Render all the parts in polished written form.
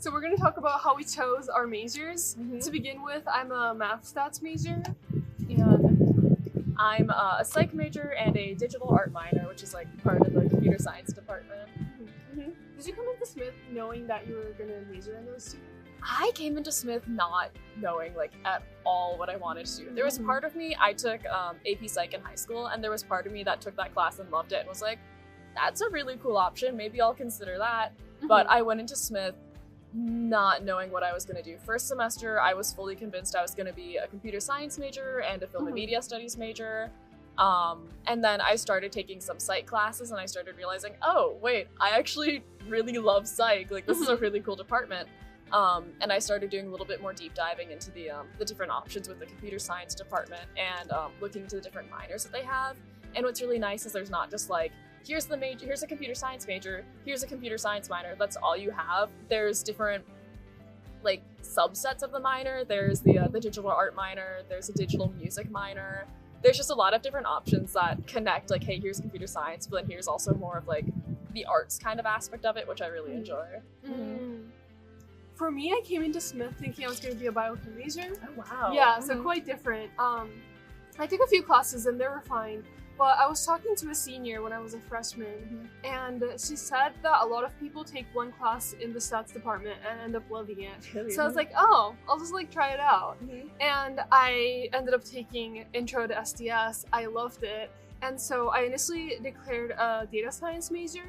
So we're going to talk about how we chose our majors. To begin with, I'm a math stats major. And I'm a psych major and a digital art minor, which is like part of the computer science department. Did you come into Smith knowing that you were going to major in those two? I came into Smith not knowing like at all what I wanted to do. There was part of me, I took AP Psych in high school, and there was part of me that took that class and loved it and was like, that's a really cool option, maybe I'll consider that. But I went into Smith not knowing what I was going to do. First semester, I was fully convinced I was going to be a computer science major and a film and media studies major. And then I started taking some psych classes and I started realizing, oh, wait, I actually really love psych. Like, this is a really cool department. And I started doing a little bit more deep diving into the different options with the computer science department and looking into the different minors that they have. And what's really nice is there's not just like, here's a computer science major, here's a computer science minor, that's all you have. There's different like subsets of the minor. There's the digital art minor, there's a digital music minor. There's just a lot of different options that connect, like, hey, here's computer science, but then here's also more of like the arts kind of aspect of it, which I really enjoy. For me, I came into Smith thinking I was going to be a biochem major. Oh, wow. Yeah, so quite different. I took a few classes and they were fine. But I was talking to a senior when I was a freshman, and she said that a lot of people take one class in the stats department and end up loving it. Really? So I was like, oh, I'll just like try it out. And I ended up taking Intro to SDS. I loved it. And so I initially declared a data science major.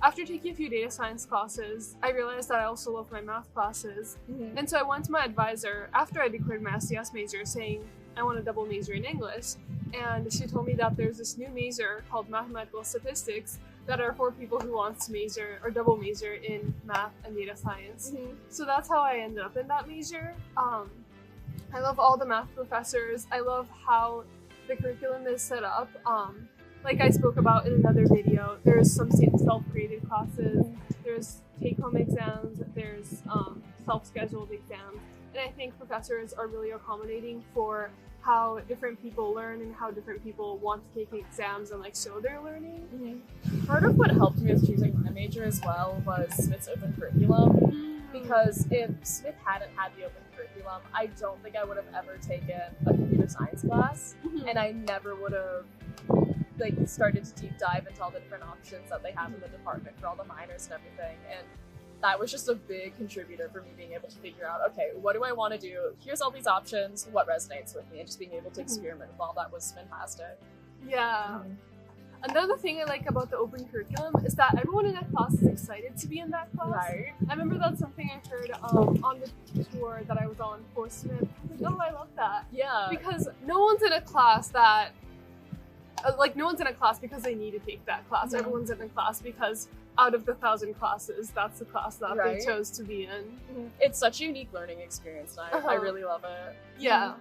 After taking a few data science classes, I realized that I also love my math classes. And so I went to my advisor after I declared my SDS major saying, I want a double major in English. And she told me that there's this new major called mathematical statistics that are for people who want to major or double major in math and data science. So that's how I ended up in that major. I love all the math professors. I love how the curriculum is set up. Like I spoke about in another video, there's some self-created classes, there's take-home exams, there's self-scheduled exams. And I think professors are really accommodating for how different people learn and how different people want to take exams and like show their learning. Part of what helped me with choosing my major as well was Smith's open curriculum. Because if Smith hadn't had the open curriculum, I don't think I would have ever taken a computer science class. And I never would have like started to deep dive into all the different options that they have in the department for all the minors and everything. And that was just a big contributor for me being able to figure out, okay, what do I want to do? Here's all these options, what resonates with me, and just being able to experiment with all that was fantastic. Yeah. Another thing I like about the open curriculum is that everyone in that class is excited to be in that class. Right. I remember that's something I heard on the tour that I was on for Smith. I was like, oh, I love that. Yeah. Because no one's in a class that, no one's in a class because they need to take that class. Everyone's in a class because out of the 1,000 classes, that's the class that they chose to be in. It's such a unique learning experience, and I really love it. Yeah.